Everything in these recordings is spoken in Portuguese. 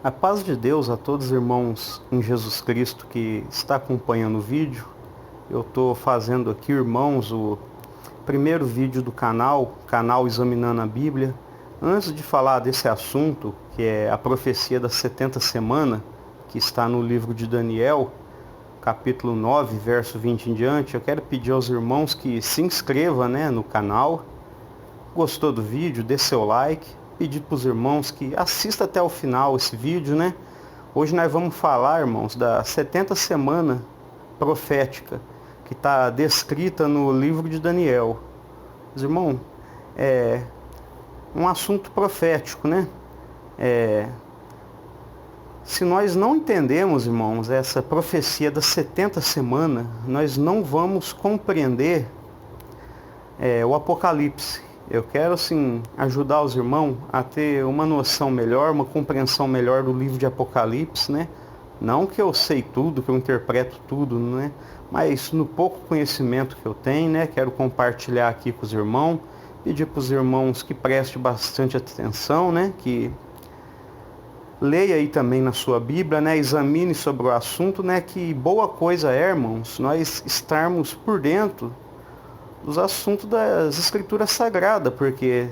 A paz de Deus a todos os irmãos em Jesus Cristo que está acompanhando o vídeo. Eu estou fazendo aqui, irmãos, o primeiro vídeo do canal Examinando a Bíblia. Antes de falar desse assunto, que é a profecia das 70 semanas, que está no livro de Daniel, capítulo 9, verso 20 em diante, eu quero pedir aos irmãos que se inscrevam, no canal. Gostou do vídeo? Dê seu like. Pedir para os irmãos que assistam até o final esse vídeo, Hoje nós vamos falar, irmãos, da 70 semana profética que está descrita no livro de Daniel. Os irmãos, é um assunto profético, Se nós não entendemos, irmãos, essa profecia das 70 semanas, nós não vamos compreender o Apocalipse. Eu quero, assim, ajudar os irmãos a ter uma noção melhor, uma compreensão melhor do livro de Apocalipse, Não que eu sei tudo, que eu interpreto tudo, Mas no pouco conhecimento que eu tenho, Quero compartilhar aqui com os irmãos, pedir para os irmãos que prestem bastante atenção, Que leia aí também na sua Bíblia, Examine sobre o assunto, Que boa coisa é, irmãos, nós estarmos por dentro dos assuntos das escrituras sagradas, porque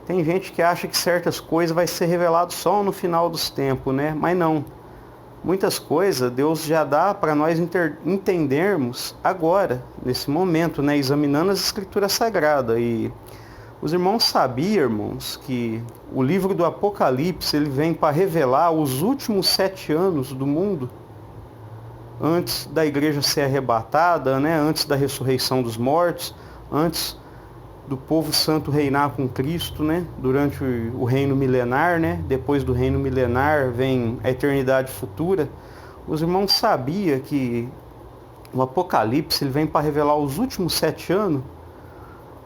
tem gente que acha que certas coisas vai ser revelado só no final dos tempos, Mas não. Muitas coisas Deus já dá para nós entendermos agora, nesse momento, examinando as escrituras sagradas. E os irmãos sabiam, irmãos, que o livro do Apocalipse ele vem para revelar os últimos 7 anos do mundo, antes da igreja ser arrebatada, antes da ressurreição dos mortos, antes do povo santo reinar com Cristo, durante o reino milenar, Depois do reino milenar vem a eternidade futura. Os irmãos sabiam que o Apocalipse ele vem para revelar os últimos 7 anos.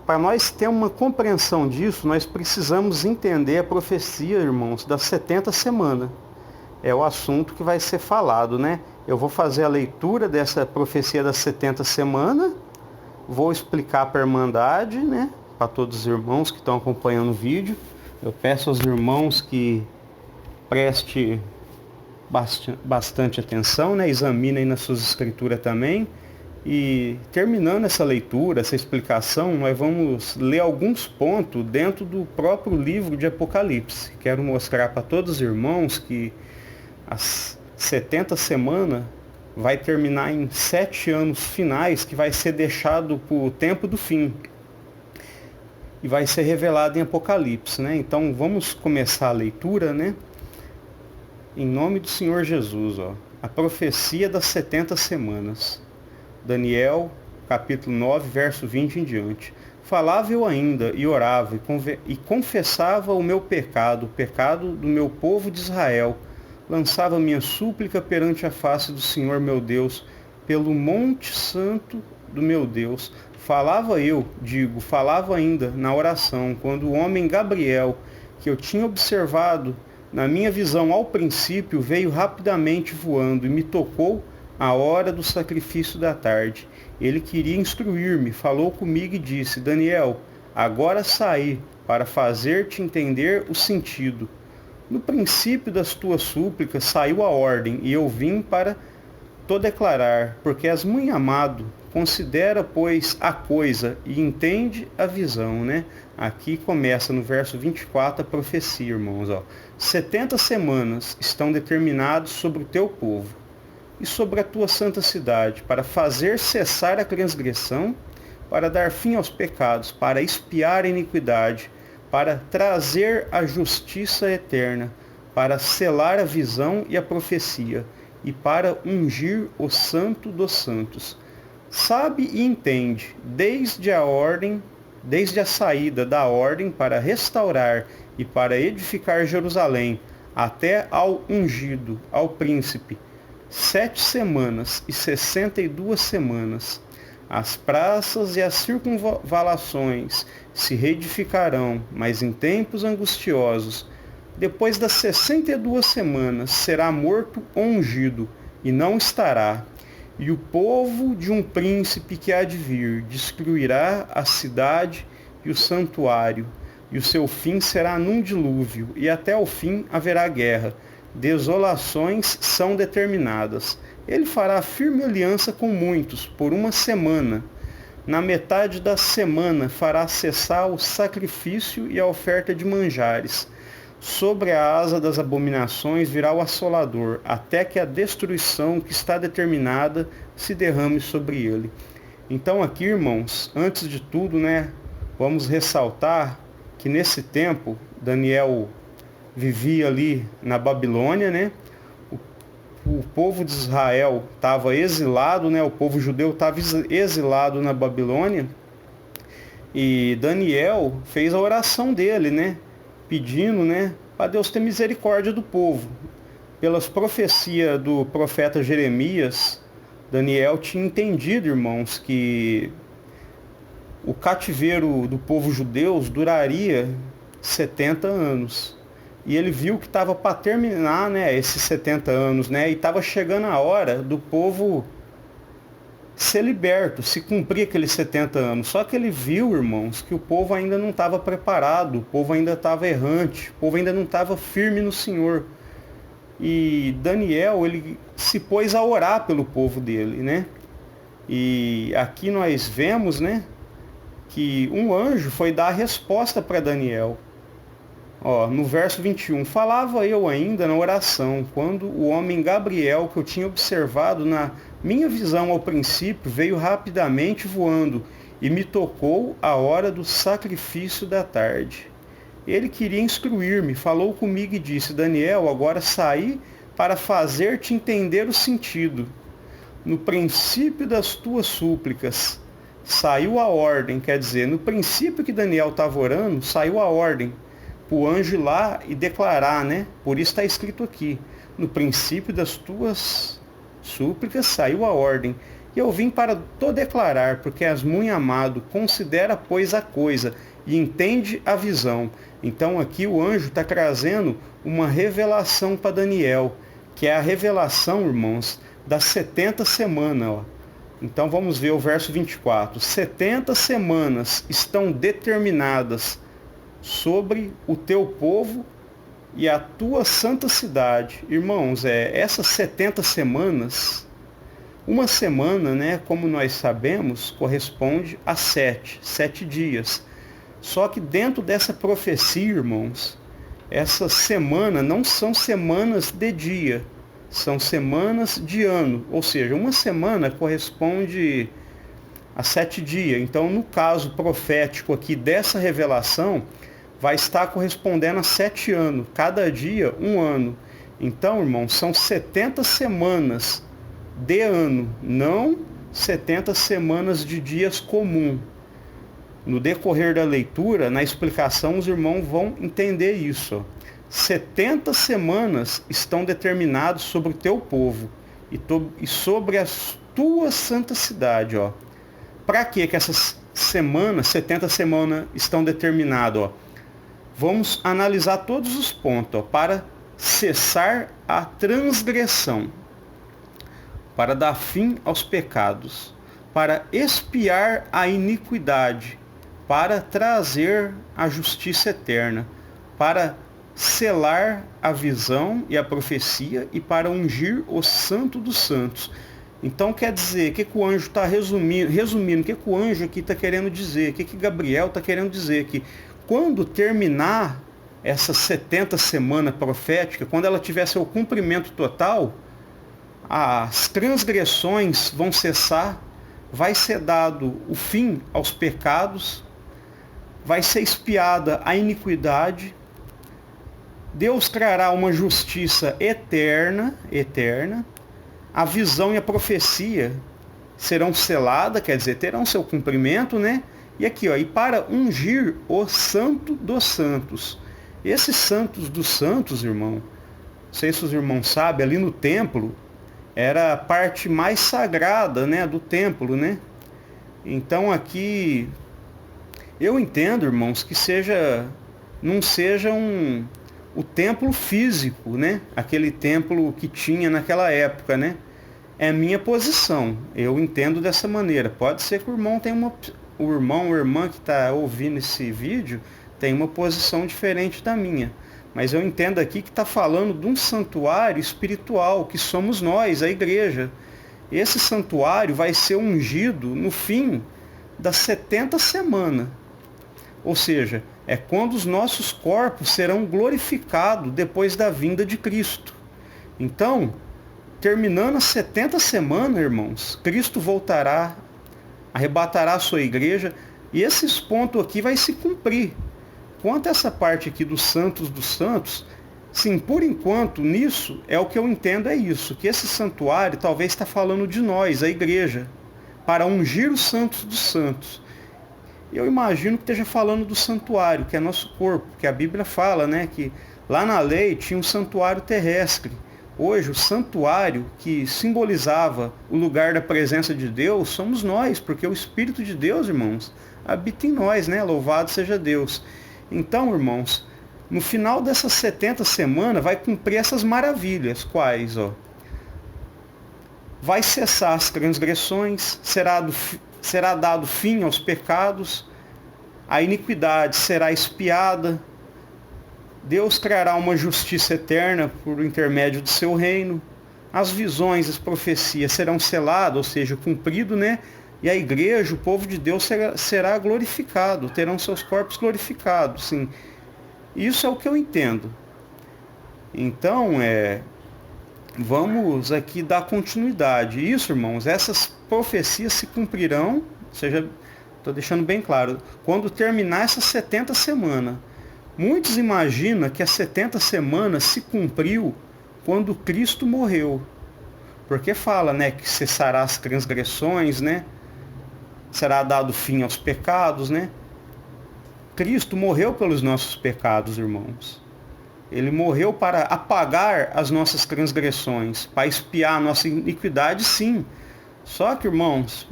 Para nós ter uma compreensão disso, nós precisamos entender a profecia, irmãos, das 70 semanas. É o assunto que vai ser falado, Eu vou fazer a leitura dessa profecia das 70 semanas, vou explicar para a Irmandade, para todos os irmãos que estão acompanhando o vídeo. Eu peço aos irmãos que prestem bastante atenção, Examinem nas suas escrituras também. E terminando essa leitura, essa explicação, nós vamos ler alguns pontos dentro do próprio livro de Apocalipse. Quero mostrar para todos os irmãos que as 70 semanas vai terminar em 7 anos finais, que vai ser deixado para o tempo do fim. E vai ser revelado em Apocalipse, Então vamos começar a leitura, Em nome do Senhor Jesus, A profecia das 70 semanas. Daniel, capítulo 9, verso 20 em diante. Falava eu ainda, e orava, e confessava o meu pecado, o pecado do meu povo de Israel. Lançava minha súplica perante a face do Senhor meu Deus, pelo monte santo do meu Deus. Falava ainda na oração, quando o homem Gabriel, que eu tinha observado na minha visão ao princípio, veio rapidamente voando e me tocou à hora do sacrifício da tarde. Ele queria instruir-me, falou comigo e disse: Daniel, agora saí para fazer-te entender o sentido. No princípio das tuas súplicas saiu a ordem, e eu vim para te declarar, porque és muito amado. Considera, pois, a coisa e entende a visão, Aqui começa no verso 24 a profecia, irmãos, 70 semanas estão determinadas sobre o teu povo e sobre a tua santa cidade, para fazer cessar a transgressão, para dar fim aos pecados, para expiar a iniquidade, para trazer a justiça eterna, para selar a visão e a profecia, e para ungir o santo dos santos. Sabe e entende, desde a saída da ordem para restaurar e para edificar Jerusalém, até ao ungido, ao príncipe, 7 semanas e 62 semanas. As praças e as circunvalações se reedificarão, mas em tempos angustiosos. Depois das 62 semanas será morto ou ungido, e não estará. E o povo de um príncipe que há de vir destruirá a cidade e o santuário, e o seu fim será num dilúvio, e até o fim haverá guerra. desolações são determinadas. Ele fará firme aliança com muitos por uma semana. Na metade da semana fará cessar o sacrifício e a oferta de manjares. Sobre a asa das abominações virá o assolador, até que a destruição que está determinada se derrame sobre ele. Então aqui, irmãos, antes de tudo, vamos ressaltar que nesse tempo Daniel vivia ali na Babilônia, O povo de Israel estava exilado, o povo judeu estava exilado na Babilônia, e Daniel fez a oração dele, pedindo, para Deus ter misericórdia do povo. Pelas profecias do profeta Jeremias, Daniel tinha entendido, irmãos, que o cativeiro do povo judeu duraria 70 anos. E ele viu que estava para terminar, esses 70 anos, e estava chegando a hora do povo ser liberto, se cumprir aqueles 70 anos. Só que ele viu, irmãos, que o povo ainda não estava preparado, o povo ainda estava errante, o povo ainda não estava firme no Senhor. E Daniel, ele se pôs a orar pelo povo dele, E aqui nós vemos, que um anjo foi dar a resposta para Daniel. No verso 21, falava eu ainda na oração, quando o homem Gabriel, que eu tinha observado na minha visão ao princípio, veio rapidamente voando e me tocou a hora do sacrifício da tarde. Ele queria instruir-me, falou comigo e disse, Daniel, agora saí para fazer-te entender o sentido. No princípio das tuas súplicas, saiu a ordem, quer dizer, no princípio que Daniel estava orando, saiu a ordem, o anjo ir lá e declarar, Por isso está escrito aqui, no princípio das tuas súplicas saiu a ordem. E eu vim para to declarar, porque és muito amado, considera, pois, a coisa, e entende a visão. Então aqui o anjo está trazendo uma revelação para Daniel, que é a revelação, irmãos, das 70 semanas. Então vamos ver o verso 24. 70 semanas estão determinadas sobre o teu povo e a tua santa cidade. Irmãos, essas 70 semanas, uma semana, como nós sabemos, corresponde a 7 dias. Só que dentro dessa profecia, irmãos, essa semana não são semanas de dia, são semanas de ano. Ou seja, uma semana corresponde a 7 dias. Então, no caso profético aqui dessa revelação, vai estar correspondendo a 7 anos, cada dia um ano. Então, irmãos, são 70 semanas de ano, não 70 semanas de dias comum. No decorrer da leitura, na explicação, os irmãos vão entender isso. 70 semanas estão determinadas sobre o teu povo e sobre a tua santa cidade. Para que essas semanas, 70 semanas, estão determinadas? Vamos analisar todos os pontos, para cessar a transgressão, para dar fim aos pecados, para expiar a iniquidade, para trazer a justiça eterna, para selar a visão e a profecia e para ungir o santo dos santos. Então quer dizer, o que o anjo está resumindo, o que o anjo aqui está querendo dizer, o que Gabriel está querendo dizer, que quando terminar essas 70 semanas proféticas, quando ela tiver seu cumprimento total, as transgressões vão cessar, vai ser dado o fim aos pecados, vai ser expiada a iniquidade, Deus trará uma justiça eterna, a visão e a profecia serão seladas, quer dizer, terão seu cumprimento, E aqui, e para ungir o santo dos santos. Esses santos dos santos, irmão, não sei se os irmãos sabem, ali no templo, era a parte mais sagrada, do templo, Então aqui, eu entendo, irmãos, que não seja o templo físico, Aquele templo que tinha naquela época, É a minha posição, eu entendo dessa maneira. Pode ser que o irmão tenha o irmão ou irmã que está ouvindo esse vídeo tem uma posição diferente da minha. mas eu entendo aqui que está falando de um santuário espiritual, que somos nós, a igreja. Esse santuário vai ser ungido no fim das 70 semanas. Ou seja, é quando os nossos corpos serão glorificados depois da vinda de Cristo. Então, terminando as 70 semanas, irmãos, Cristo voltará, arrebatará a sua igreja, e esses pontos aqui vai se cumprir. Quanto a essa parte aqui dos santos, sim, por enquanto, nisso, é o que eu entendo, é isso, que esse santuário talvez está falando de nós, a igreja, para ungir os santos dos santos. Eu imagino que esteja falando do santuário, que é nosso corpo, que a Bíblia fala, né, que lá na lei tinha um santuário terrestre. Hoje, o santuário que simbolizava o lugar da presença de Deus somos nós, porque o Espírito de Deus, irmãos, habita em nós, né? Louvado seja Deus. Então, irmãos, no final dessas 70 semanas vai cumprir essas maravilhas. Quais? Vai cessar as transgressões, será dado fim aos pecados, a iniquidade será expiada, Deus trará uma justiça eterna por intermédio do seu reino, as visões, as profecias serão seladas, ou seja, cumprido, né? E a igreja, o povo de Deus será glorificado, terão seus corpos glorificados, sim. Isso é o que eu entendo. Então, vamos aqui dar continuidade. Isso, irmãos, essas profecias se cumprirão, ou seja, estou deixando bem claro, quando terminar essas 70 semanas. Muitos imaginam que as 70 semanas se cumpriu quando Cristo morreu. Porque fala, né, que cessará as transgressões, né? Será dado fim aos pecados, né? Cristo morreu pelos nossos pecados, irmãos. Ele morreu para apagar as nossas transgressões, para expiar a nossa iniquidade, sim. Só que, irmãos,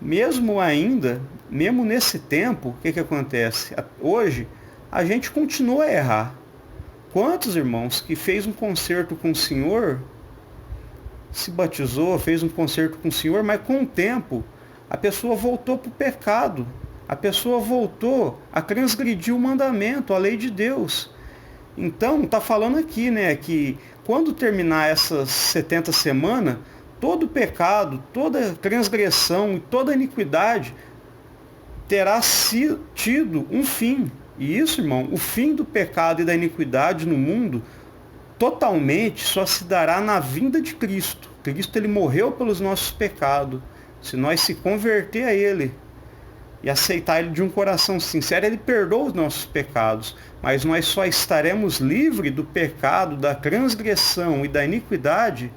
mesmo nesse tempo, o que acontece? Hoje, a gente continua a errar. Quantos, irmãos, que fez um concerto com o Senhor, se batizou, fez um concerto com o Senhor, mas com o tempo, a pessoa voltou para o pecado. A pessoa voltou a transgredir o mandamento, a lei de Deus. Então, está falando aqui, né, que quando terminar essas 70 semanas, todo pecado, toda transgressão e toda iniquidade terá tido um fim. E isso, irmão, o fim do pecado e da iniquidade no mundo totalmente só se dará na vinda de Cristo. Cristo, ele morreu pelos nossos pecados. Se nós se converter a ele e aceitar ele de um coração sincero, ele perdoa os nossos pecados. Mas nós só estaremos livres do pecado, da transgressão e da iniquidade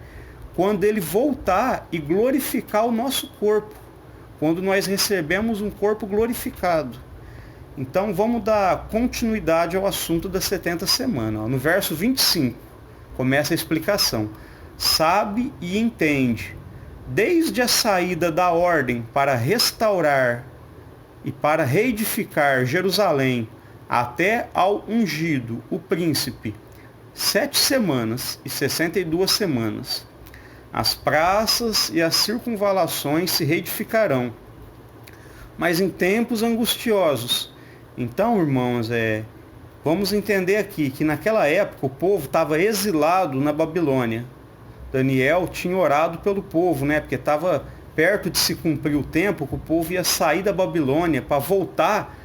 quando ele voltar e glorificar o nosso corpo. Quando nós recebemos um corpo glorificado. Então vamos dar continuidade ao assunto das 70 semanas. No verso 25, começa a explicação. Sabe e entende, desde a saída da ordem para restaurar e para reedificar Jerusalém, até ao ungido, o príncipe, 7 semanas e 62 semanas. As praças e as circunvalações se reedificarão, mas em tempos angustiosos. Então, irmãos, vamos entender aqui que naquela época o povo estava exilado na Babilônia. Daniel tinha orado pelo povo, né? Porque estava perto de se cumprir o tempo que o povo ia sair da Babilônia para voltar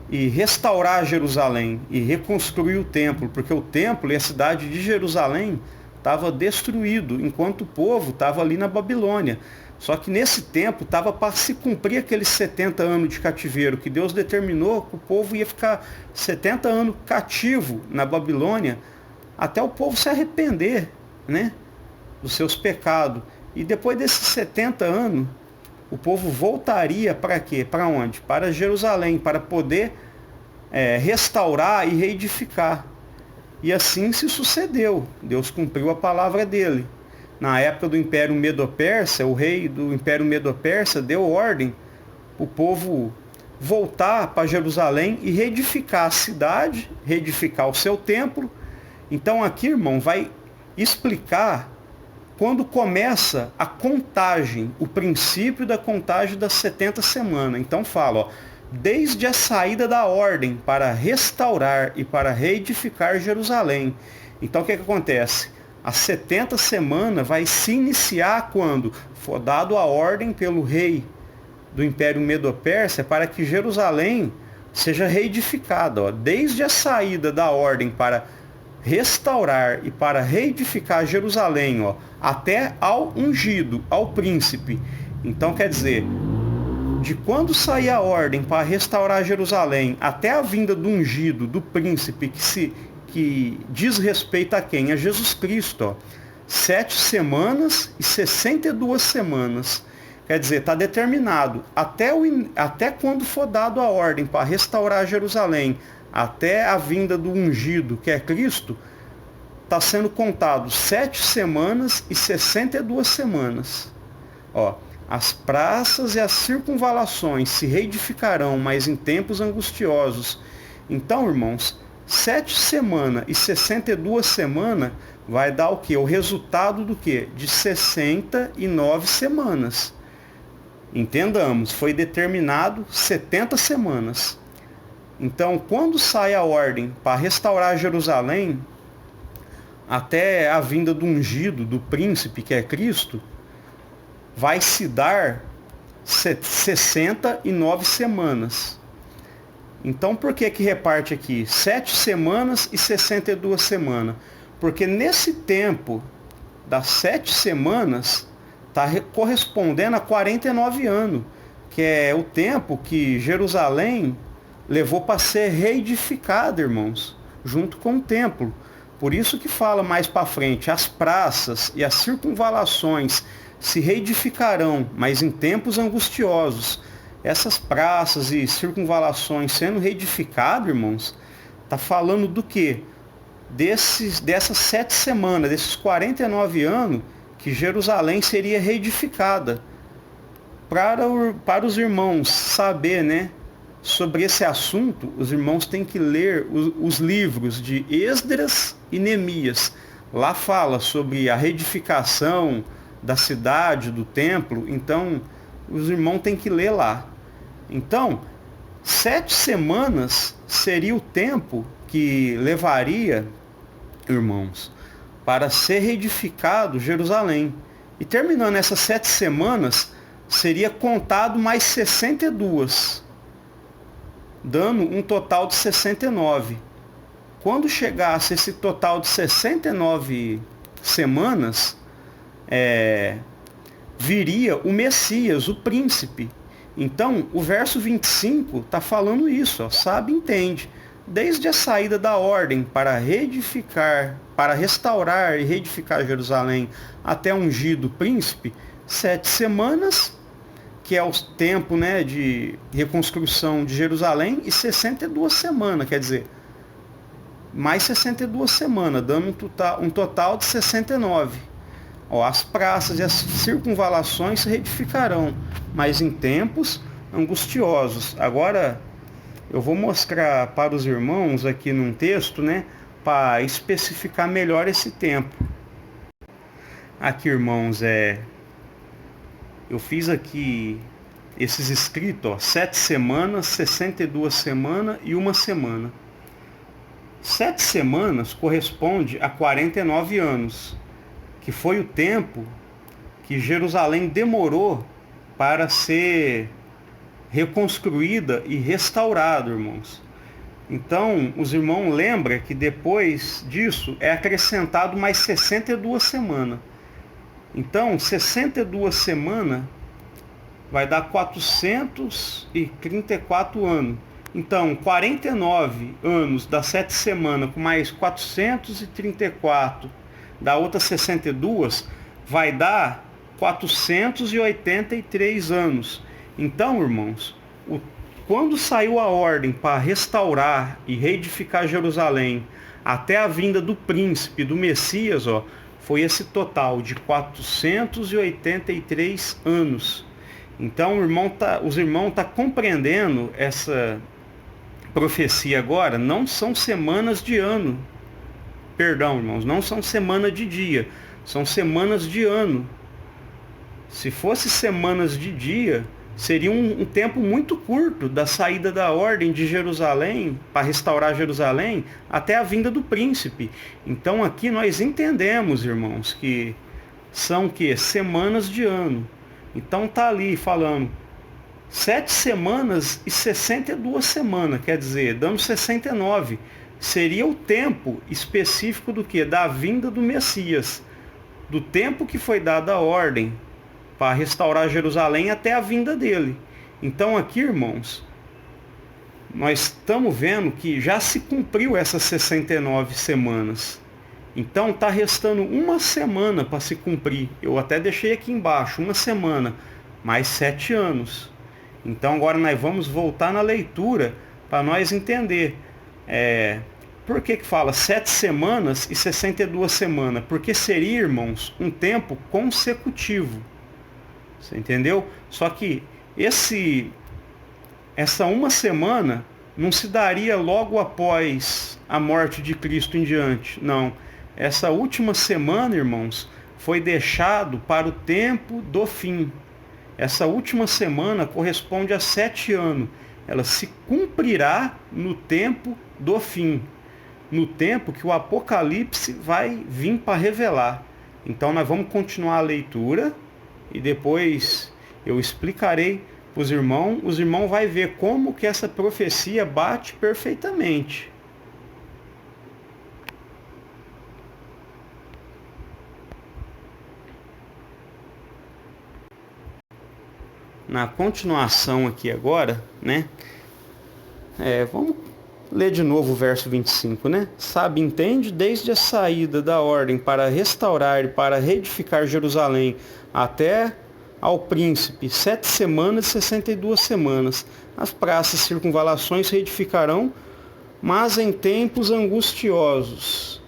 e restaurar Jerusalém e reconstruir o templo, porque o templo e a cidade de Jerusalém estava destruído, enquanto o povo estava ali na Babilônia. Só que nesse tempo estava para se cumprir aqueles 70 anos de cativeiro, que Deus determinou que o povo ia ficar 70 anos cativo na Babilônia, até o povo se arrepender, né, dos seus pecados. E depois desses 70 anos, o povo voltaria para quê? Para onde? Para Jerusalém, para poder restaurar e reedificar. E assim se sucedeu. Deus cumpriu a palavra dele. Na época do Império Medo-Persa, o rei do Império Medo-Persa deu ordem para o povo voltar para Jerusalém e reedificar a cidade, reedificar o seu templo. Então aqui, irmão, vai explicar quando começa a contagem, o princípio da contagem das 70 semanas. Então fala, desde a saída da ordem para restaurar e para reedificar Jerusalém. Então o que acontece? As 70 semanas vai se iniciar quando for dado a ordem pelo rei do Império Medo-Persa para que Jerusalém seja reedificada. Desde a saída da ordem para restaurar e para reedificar Jerusalém, até ao ungido, ao príncipe. Então quer dizer, de quando sair a ordem para restaurar Jerusalém até a vinda do ungido, do príncipe, que diz respeito a quem? A Jesus Cristo. 7 semanas e 62 semanas. Quer dizer, está determinado, até quando for dado a ordem para restaurar Jerusalém, até a vinda do ungido, que é Cristo, está sendo contado 7 semanas e 62 semanas. As praças e as circunvalações se reedificarão, mas em tempos angustiosos. Então, irmãos, 7 semanas e 62 semanas vai dar o quê? O resultado do quê? De 69 semanas. Entendamos, foi determinado 70 semanas. Então, quando sai a ordem para restaurar Jerusalém, até a vinda do ungido, do príncipe, que é Cristo, vai se dar 69 semanas. Então, por que reparte aqui 7 semanas e 62 semanas? Porque nesse tempo das 7 semanas está correspondendo a 49 anos, que é o tempo que Jerusalém levou para ser reedificada, irmãos, junto com o templo. Por isso que fala mais para frente, as praças e as circunvalações se reedificarão, mas em tempos angustiosos. Essas praças e circunvalações sendo reedificadas, irmãos, está falando do quê? Dessas 7 semanas, desses 49 anos, que Jerusalém seria reedificada. Para os irmãos saber, né, sobre esse assunto, os irmãos têm que ler os livros de Esdras e Neemias. Lá fala sobre a reedificação da cidade, do templo. Então, os irmãos têm que ler lá. Então, 7 semanas seria o tempo que levaria, irmãos, para ser reedificado Jerusalém. E terminando essas 7 semanas, seria contado mais 62, dando um total de 69. Quando chegasse esse total de 69 semanas, viria o Messias, o príncipe. Então, o verso 25 está falando isso, sabe, entende. Desde a saída da ordem para reedificar, para restaurar e reedificar Jerusalém até o ungido príncipe, 7 semanas, que é o tempo, né, de reconstrução de Jerusalém, e 62 semanas, quer dizer, mais 62 semanas, dando um total de 69. As praças e as circunvalações se reedificarão, mas em tempos angustiosos. Agora, eu vou mostrar para os irmãos aqui num texto, né, para especificar melhor esse tempo. Aqui, irmãos, eu fiz aqui esses escritos, 7 semanas, 62 semanas e 1 semana. 7 semanas corresponde a 49 anos, que foi o tempo que Jerusalém demorou para ser reconstruída e restaurada, irmãos. Então, os irmãos lembram que depois disso é acrescentado mais 62 semanas. Então, 62 semanas vai dar 434 anos. Então, 49 anos das 7 semanas com mais 434 da outra 62 vai dar 483 anos. Então, irmãos, quando saiu a ordem para restaurar e reedificar Jerusalém até a vinda do príncipe, do Messias, foi esse total de 483 anos. Então, os irmãos estão compreendendo essa profecia agora. Não são semanas de ano. Perdão, irmãos, não são semanas de dia, são semanas de ano. Se fosse semanas de dia, seria um tempo muito curto da saída da ordem de Jerusalém, para restaurar Jerusalém, até a vinda do príncipe. Então aqui nós entendemos, irmãos, que são semanas de ano. Então tá ali falando 7 semanas e 62 semanas, quer dizer, dando 69. Seria o tempo específico do que? Da vinda do Messias. Do tempo que foi dada a ordem para restaurar Jerusalém até a vinda dele. Então aqui, irmãos, nós estamos vendo que já se cumpriu essas 69 semanas. Então está restando uma semana para se cumprir. Eu até deixei aqui embaixo, uma semana, mais 7 anos. Então agora nós vamos voltar na leitura para nós entender. Por que fala 7 semanas e 62 semanas? Porque seria, irmãos, um tempo consecutivo. Você entendeu? Só que essa uma semana não se daria logo após a morte de Cristo em diante. Não. Essa última semana, irmãos, foi deixado para o tempo do fim. Essa última semana corresponde a 7 anos. Ela se cumprirá no tempo do fim. No tempo que o Apocalipse vai vir para revelar. Então nós vamos continuar a leitura e depois eu explicarei para os irmãos. Os irmãos vão ver como que essa profecia bate perfeitamente. Na continuação aqui agora, né? Vamos ler de novo o verso 25, né? Sabe, entende, desde a saída da ordem para restaurar e para reedificar Jerusalém até ao príncipe, 7 semanas e 62 semanas. As praças e circunvalações se reedificarão, mas em tempos angustiosos.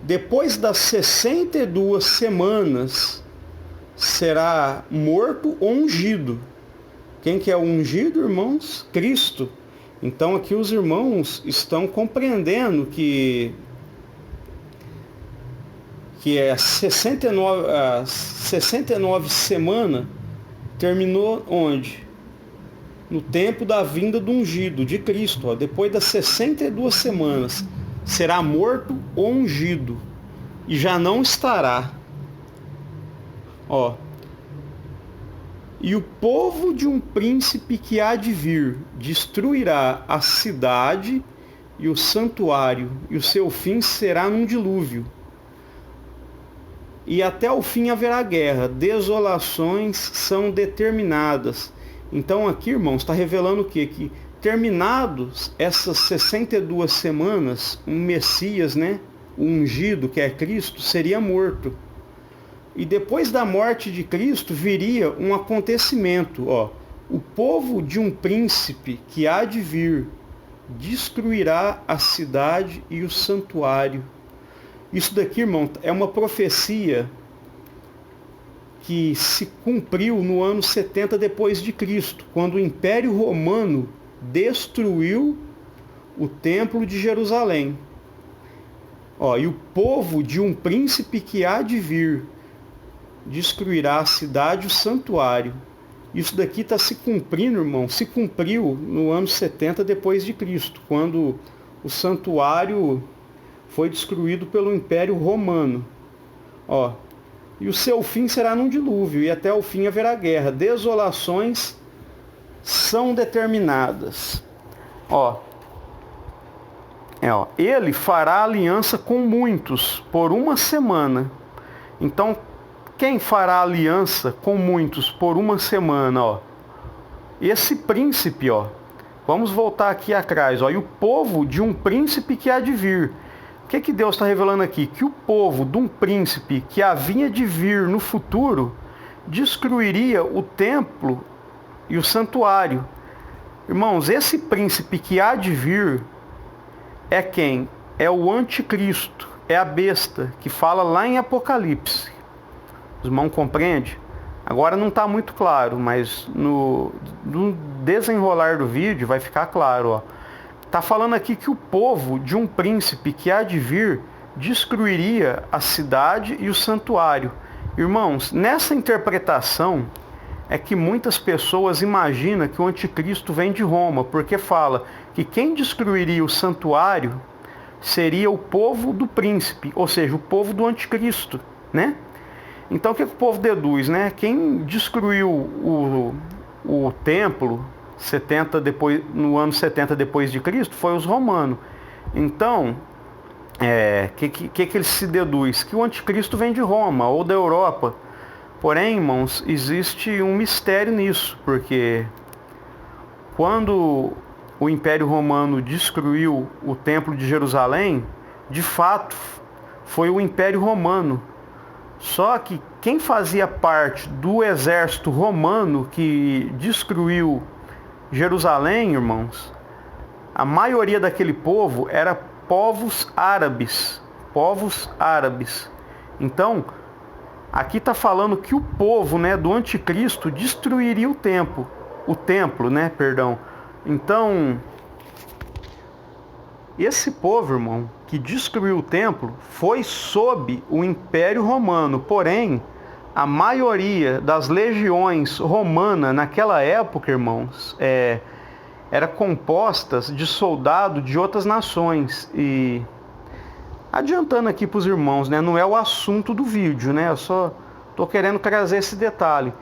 Depois das 62 semanas, será morto ou ungido. Quem que é o ungido, irmãos? Cristo. Então aqui os irmãos estão compreendendo que as 69 semanas terminou onde? No tempo da vinda do ungido, de Cristo. Depois das 62 semanas, será morto ou ungido. E já não estará. E o povo de um príncipe que há de vir destruirá a cidade e o santuário, e o seu fim será num dilúvio. E até o fim haverá guerra, desolações são determinadas. Então aqui, irmãos, está revelando o quê? Que terminados essas 62 semanas, um Messias, né, o ungido, que é Cristo, seria morto. E depois da morte de Cristo viria um acontecimento. O povo de um príncipe que há de vir destruirá a cidade e o santuário. Isso daqui, irmão, é uma profecia que se cumpriu no ano 70 depois de Cristo, quando o Império Romano destruiu o Templo de Jerusalém. E o povo de um príncipe que há de vir destruirá a cidade e o santuário. Isso daqui está se cumprindo, irmão. Se cumpriu no ano 70 depois de Cristo, quando o santuário foi destruído pelo Império Romano. E o seu fim será num dilúvio, e até o fim haverá guerra. Desolações são determinadas. Ele fará aliança com muitos por uma semana. Então, quem fará aliança com muitos por uma semana? Esse príncipe, vamos voltar aqui atrás, e o povo de um príncipe que há de vir. O que Deus está revelando aqui? Que o povo de um príncipe que havia de vir no futuro destruiria o templo e o santuário. Irmãos, esse príncipe que há de vir é quem? É o anticristo, é a besta, que fala lá em Apocalipse. Os irmãos compreendem? Agora não está muito claro, mas no desenrolar do vídeo vai ficar claro. Está falando aqui que o povo de um príncipe que há de vir destruiria a cidade e o santuário. Irmãos, nessa interpretação, é que muitas pessoas imaginam que o anticristo vem de Roma, porque fala que quem destruiria o santuário seria o povo do príncipe, ou seja, o povo do anticristo, né? Então o que o povo deduz, né? Quem destruiu o templo no ano 70 depois de Cristo foi os romanos. Então, que ele se deduz? Que o anticristo vem de Roma ou da Europa. Porém, irmãos, existe um mistério nisso, porque quando o Império Romano destruiu o Templo de Jerusalém, de fato, foi o Império Romano. Só que quem fazia parte do exército romano que destruiu Jerusalém, irmãos, a maioria daquele povo era povos árabes. Povos árabes. Então, aqui está falando que o povo, né, do anticristo destruiria o templo. Então, esse povo, irmão, que destruiu o templo, foi sob o Império Romano. Porém, a maioria das legiões romanas naquela época, irmãos, era compostas de soldados de outras nações. E adiantando aqui para os irmãos, né, não é o assunto do vídeo, né? Eu só estou querendo trazer esse detalhe.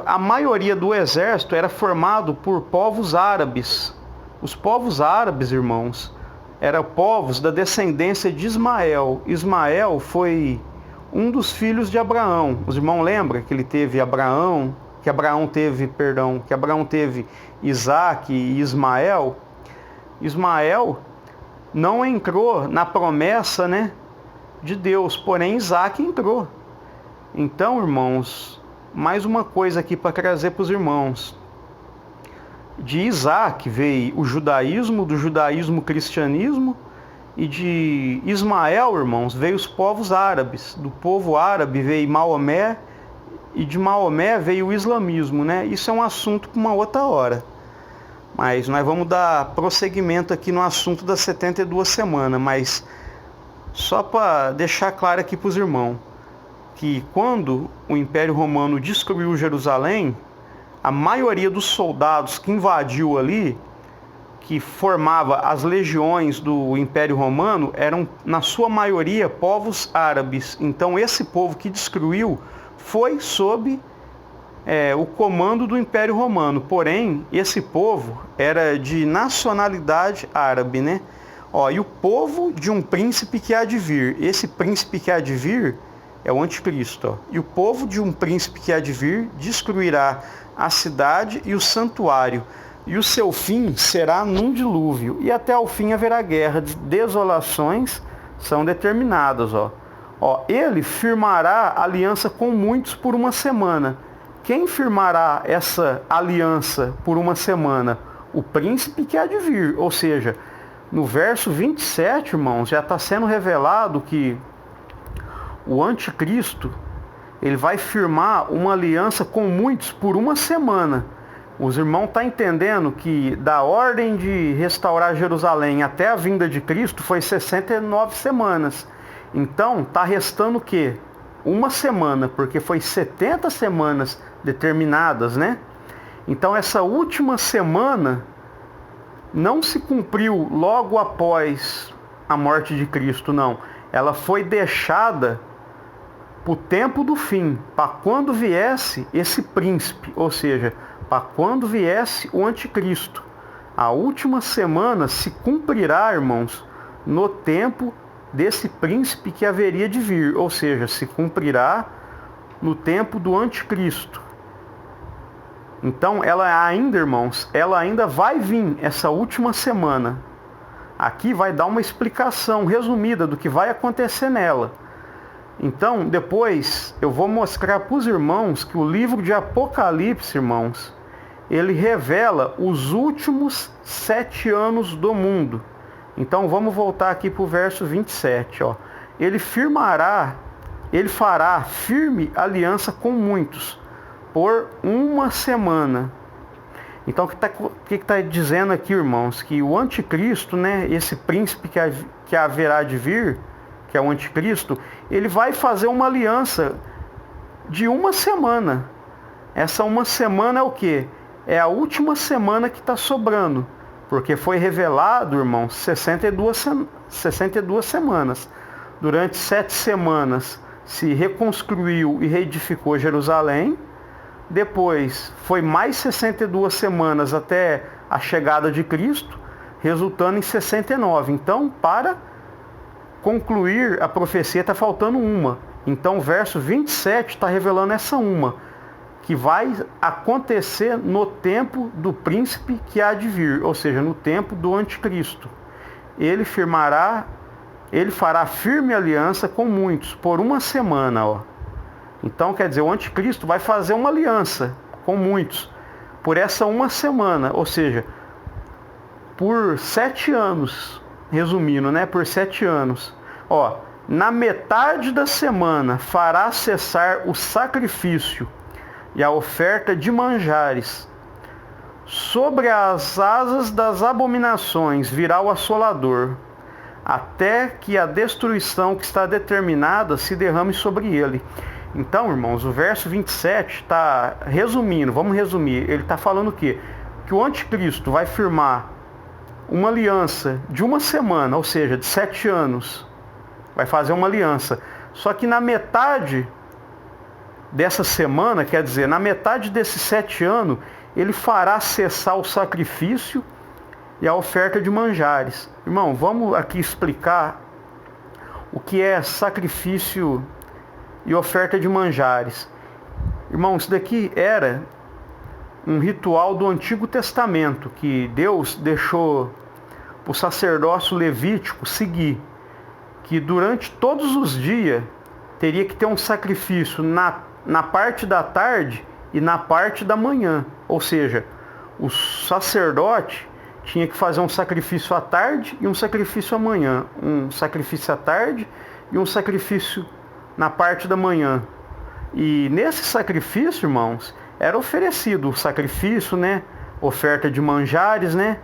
A maioria do exército era formado por povos árabes. Os povos árabes, irmãos, eram povos da descendência de Ismael. Ismael foi um dos filhos de Abraão. Os irmãos lembram que ele teve que Abraão teve Isaac e Ismael? Ismael não entrou na promessa, né, de Deus, porém Isaac entrou. Então, irmãos, mais uma coisa aqui para trazer para os irmãos. De Isaac veio o judaísmo, do judaísmo o cristianismo, e de Ismael, irmãos, veio os povos árabes. Do povo árabe veio Maomé, e de Maomé veio o islamismo, né? Isso é um assunto para uma outra hora. Mas nós vamos dar prosseguimento aqui no assunto das 72 semanas, mas só para deixar claro aqui para os irmãos, que quando o Império Romano destruiu Jerusalém, a maioria dos soldados que invadiu ali, que formava as legiões do Império Romano, eram, na sua maioria, povos árabes. Então esse povo que destruiu foi sob o comando do Império Romano. Porém, esse povo era de nacionalidade árabe, né? E o povo de um príncipe que há de vir. Esse príncipe que há de vir é o anticristo. E o povo de um príncipe que há de vir destruirá a cidade e o santuário. E o seu fim será num dilúvio. E até ao fim haverá guerra. Desolações são determinadas. Ele firmará aliança com muitos por uma semana. Quem firmará essa aliança por uma semana? O príncipe que há de vir. Ou seja, no verso 27, irmãos, já está sendo revelado que o anticristo, ele vai firmar uma aliança com muitos por uma semana. Os irmãos estão entendendo que da ordem de restaurar Jerusalém até a vinda de Cristo foi 69 semanas. Então, está restando o quê? Uma semana, porque foi 70 semanas determinadas, né? Então, essa última semana não se cumpriu logo após a morte de Cristo, não. Ela foi deixada para o tempo do fim, para quando viesse esse príncipe, ou seja, para quando viesse o anticristo. A última semana se cumprirá, irmãos, no tempo desse príncipe que haveria de vir, ou seja, se cumprirá no tempo do anticristo. Então, irmãos, ela ainda vai vir essa última semana. Aqui vai dar uma explicação resumida do que vai acontecer nela. Então, depois eu vou mostrar para os irmãos que o livro de Apocalipse, irmãos, ele revela os últimos 7 anos do mundo. Então, vamos voltar aqui para o verso 27. Ele fará firme aliança com muitos por uma semana. Então, o que está dizendo aqui, irmãos? Que o anticristo, né, esse príncipe que haverá de vir, que é o anticristo, ele vai fazer uma aliança de uma semana. Essa uma semana é o quê? É a última semana que está sobrando, porque foi revelado, irmãos, 62 semanas. Durante 7 semanas se reconstruiu e reedificou Jerusalém. Depois foi mais 62 semanas até a chegada de Cristo, resultando em 69. Então, para concluir a profecia, está faltando uma. Então, o verso 27 está revelando essa uma, que vai acontecer no tempo do príncipe que há de vir, ou seja, no tempo do anticristo. Ele fará firme aliança com muitos por uma semana, ó. Então, quer dizer, o anticristo vai fazer uma aliança com muitos por essa uma semana, ou seja, por 7 anos, resumindo, né? Por 7 anos. Ó, na metade da semana fará cessar o sacrifício e a oferta de manjares. Sobre as asas das abominações virá o assolador, até que a destruição que está determinada se derrame sobre ele. Então, irmãos, o verso 27 está resumindo, vamos resumir, ele está falando o quê? Que o anticristo vai firmar uma aliança de uma semana, ou seja, de 7 anos, vai fazer uma aliança. Só que na metade dessa semana, quer dizer, na metade desses 7 anos, ele fará cessar o sacrifício e a oferta de manjares. Irmão, vamos aqui explicar o que é sacrifício e oferta de manjares. Irmão, isso daqui era um ritual do Antigo Testamento que Deus deixou o sacerdócio levítico seguir, que durante todos os dias teria que ter um sacrifício na parte da tarde e na parte da manhã. Ou seja, o sacerdote tinha que fazer um sacrifício à tarde e um sacrifício à manhã. Um sacrifício à tarde e um sacrifício na parte da manhã. E nesse sacrifício, irmãos, era oferecido o sacrifício, né? Oferta de manjares, né?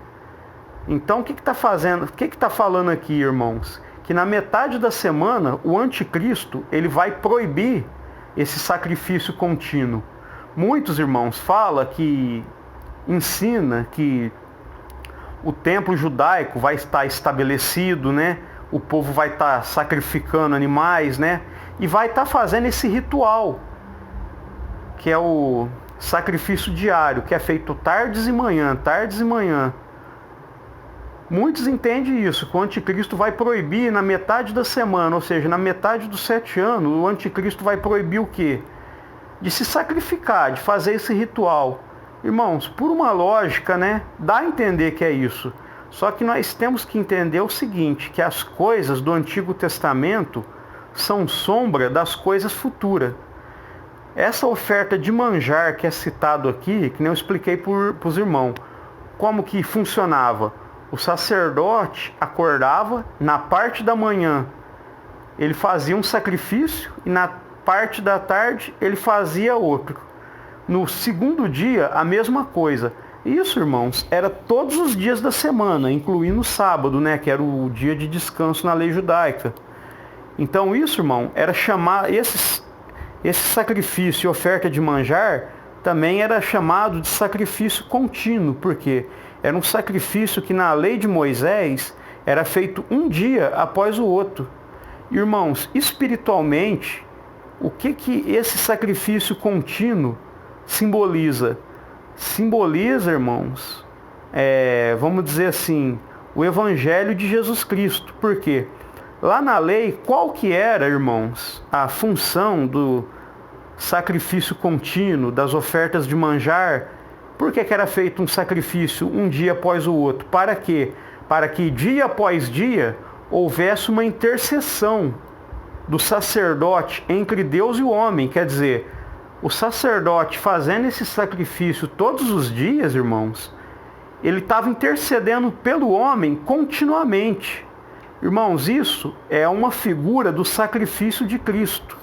Então, o que está fazendo? O que está falando aqui, irmãos? Que na metade da semana, o anticristo, ele vai proibir esse sacrifício contínuo. Muitos irmãos falam que, ensina que o templo judaico vai estar estabelecido, né? O povo vai estar sacrificando animais, né? E vai estar fazendo esse ritual, que é o sacrifício diário, que é feito tardes e manhã, tardes e manhã. Muitos entendem isso, que o anticristo vai proibir na metade da semana, ou seja, na metade dos 7 anos, o anticristo vai proibir o quê? De se sacrificar, de fazer esse ritual. Irmãos, por uma lógica, né, dá a entender que é isso. Só que nós temos que entender o seguinte, que as coisas do Antigo Testamento são sombra das coisas futuras. Essa oferta de manjar que é citado aqui, que nem eu expliquei para os irmãos, como que funcionava? O sacerdote acordava, na parte da manhã ele fazia um sacrifício e na parte da tarde ele fazia outro. No segundo dia, a mesma coisa. Isso, irmãos, era todos os dias da semana, incluindo o sábado, né, que era o dia de descanso na lei judaica. Então isso, irmão, era chamar esse sacrifício e oferta de manjar também era chamado de sacrifício contínuo, porque era um sacrifício que na lei de Moisés era feito um dia após o outro. Irmãos, espiritualmente, o que esse sacrifício contínuo simboliza? Simboliza, irmãos, vamos dizer assim, o Evangelho de Jesus Cristo. Por quê? Lá na lei, qual que era, irmãos, a função do sacrifício contínuo, das ofertas de manjar? Por que era feito um sacrifício um dia após o outro? Para quê? Para que dia após dia houvesse uma intercessão do sacerdote entre Deus e o homem. Quer dizer, o sacerdote fazendo esse sacrifício todos os dias, irmãos, ele estava intercedendo pelo homem continuamente. Irmãos, isso é uma figura do sacrifício de Cristo.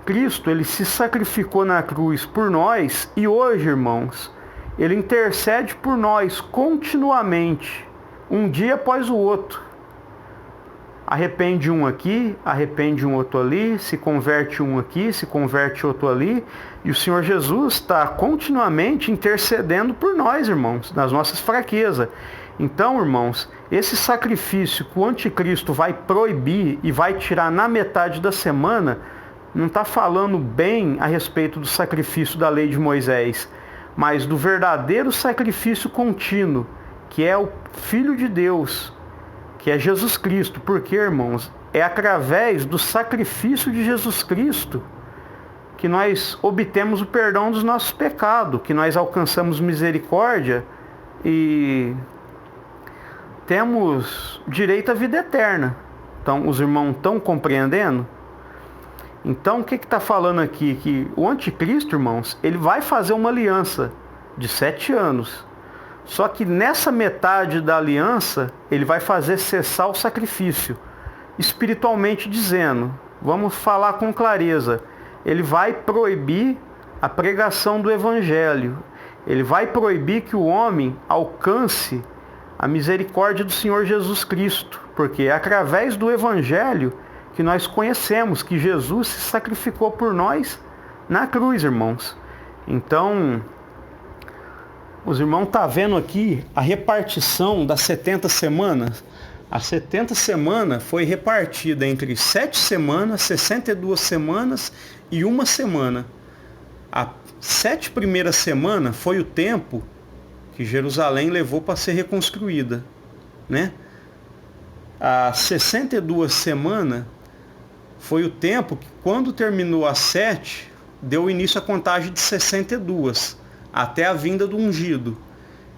Cristo, ele se sacrificou na cruz por nós e hoje, irmãos, ele intercede por nós continuamente, um dia após o outro. arrepende um aqui, arrepende um outro ali, se converte um aqui, se converte outro ali, e o Senhor Jesus está continuamente intercedendo por nós, irmãos, nas nossas fraquezas. Então, irmãos, esse sacrifício que o anticristo vai proibir e vai tirar na metade da semana, não está falando bem a respeito do sacrifício da lei de Moisés, mas do verdadeiro sacrifício contínuo, que é o Filho de Deus, que é Jesus Cristo. Porque, irmãos, é através do sacrifício de Jesus Cristo que nós obtemos o perdão dos nossos pecados, que nós alcançamos misericórdia e temos direito à vida eterna. Então, os irmãos estão compreendendo? Então, o que está falando aqui? Que o anticristo, irmãos, ele vai fazer uma aliança de 7 anos. Só que nessa metade da aliança, ele vai fazer cessar o sacrifício. Espiritualmente dizendo, vamos falar com clareza, ele vai proibir a pregação do evangelho. Ele vai proibir que o homem alcance a misericórdia do Senhor Jesus Cristo. Porque é através do evangelho que nós conhecemos que Jesus se sacrificou por nós na cruz, irmãos. Então, os irmãos estão vendo aqui a repartição das 70 semanas. As 70 semanas foi repartida entre 7 semanas, 62 semanas e 1 semana. A 7 primeiras semanas foi o tempo que Jerusalém levou para ser reconstruída, né? As 62 semanas foi o tempo que, quando terminou as 7, deu início à contagem de 62, até a vinda do ungido.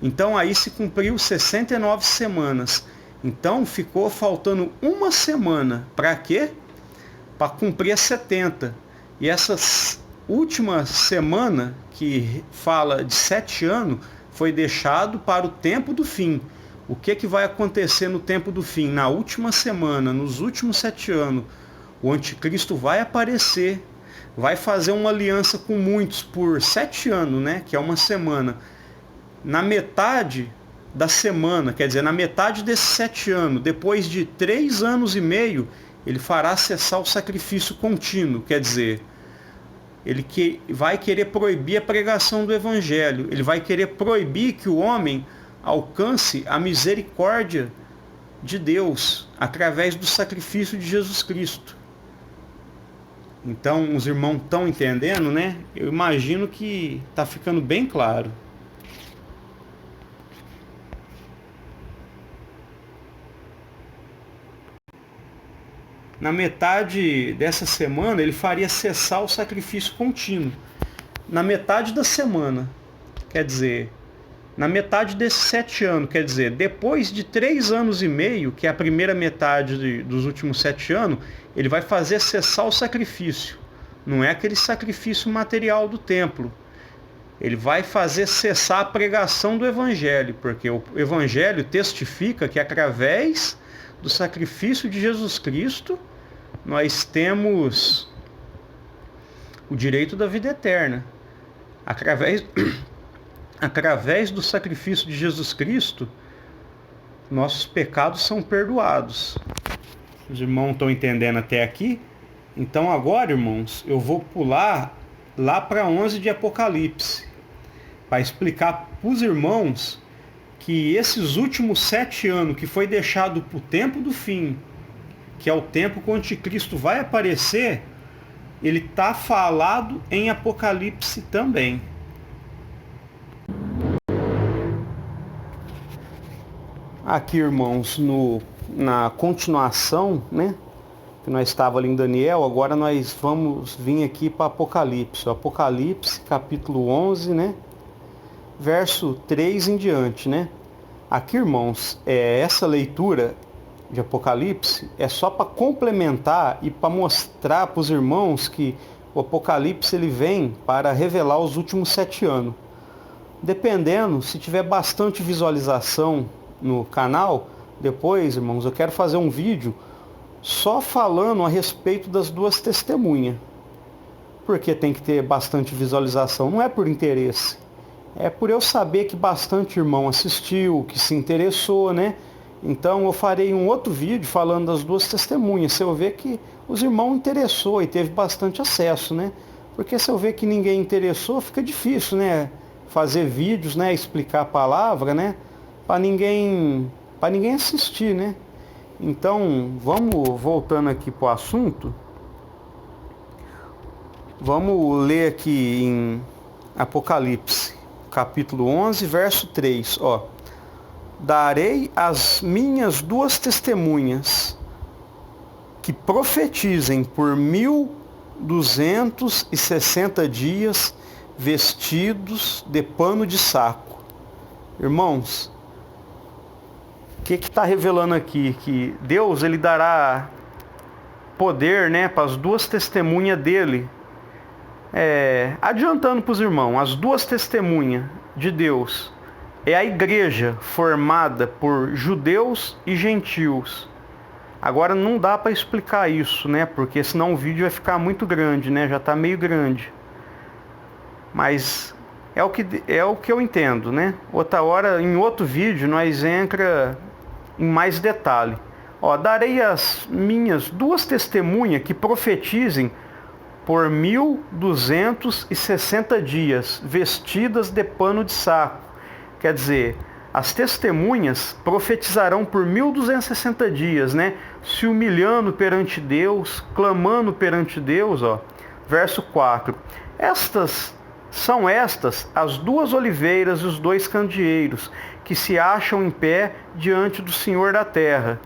Então aí se cumpriu 69 semanas. Então ficou faltando 1 semana. Para quê? Para cumprir as 70. E essa última semana, que fala de 7 anos, foi deixado para o tempo do fim. O que vai acontecer no tempo do fim? Na última semana, nos últimos 7 anos, o anticristo vai aparecer, vai fazer uma aliança com muitos por 7 anos, né? Que é 1 semana. Na metade da semana, quer dizer, na metade desses 7 anos, depois de 3 anos e meio, ele fará cessar o sacrifício contínuo, quer dizer, ele vai querer proibir a pregação do evangelho, ele vai querer proibir que o homem alcance a misericórdia de Deus através do sacrifício de Jesus Cristo. Então, os irmãos estão entendendo, né? Eu imagino que está ficando bem claro. Na metade dessa semana, ele faria cessar o sacrifício contínuo. Na metade da semana, quer dizer, na metade desses 7 anos, quer dizer, depois de 3 anos e meio, que é a primeira metade dos últimos 7 anos, ele vai fazer cessar o sacrifício. Não é aquele sacrifício material do templo. Ele vai fazer cessar a pregação do evangelho, porque o evangelho testifica que através do sacrifício de Jesus Cristo, nós temos o direito da vida eterna. Através do sacrifício de Jesus Cristo, nossos pecados são perdoados. Os irmãos estão entendendo até aqui? Então agora, irmãos, eu vou pular lá para 11 de Apocalipse, para explicar para os irmãos que esses últimos 7 anos que foi deixado para o tempo do fim, que é o tempo que o anticristo vai aparecer, ele está falado em Apocalipse também. Aqui, irmãos, na continuação, né, que nós estávamos ali em Daniel, agora nós vamos vir aqui para Apocalipse. Apocalipse, capítulo 11, né, verso 3 em diante, né. Aqui, irmãos, essa leitura de Apocalipse é só para complementar e para mostrar para os irmãos que o Apocalipse ele vem para revelar os últimos 7 anos. Dependendo, se tiver bastante visualização no canal, depois, irmãos, eu quero fazer um vídeo só falando a respeito das 2 testemunhas. Porque tem que ter bastante visualização, não é por interesse. É por eu saber que bastante irmão assistiu, que se interessou, né? Então eu farei um outro vídeo falando das duas testemunhas, se eu ver que os irmãos interessou e teve bastante acesso, né? Porque se eu ver que ninguém interessou, fica difícil, né? Fazer vídeos, né? Explicar a palavra, né? Para ninguém assistir, né? Então, vamos voltando aqui para o assunto. Vamos ler aqui em Apocalipse, capítulo 11, verso 3, ó. Darei as minhas duas testemunhas, que profetizem por 1260 dias, vestidos de pano de saco. Irmãos, o que está revelando aqui? Que Deus, ele dará poder, né, para as duas testemunhas dele. Adiantando para os irmãos, as duas testemunhas de Deus é a igreja formada por judeus e gentios. Agora não dá para explicar isso, né? Porque senão o vídeo vai ficar muito grande, né? Já está meio grande. Mas é o que eu entendo, né? Outra hora, em outro vídeo, nós entra em mais detalhe. Ó, darei as minhas duas testemunhas que profetizem por 1260 dias, vestidas de pano de saco. Quer dizer, as testemunhas profetizarão por 1260 dias, né? Se humilhando perante Deus, clamando perante Deus, ó. Verso 4. São estas as duas oliveiras e os dois candeeiros, que se acham em pé diante do Senhor da terra.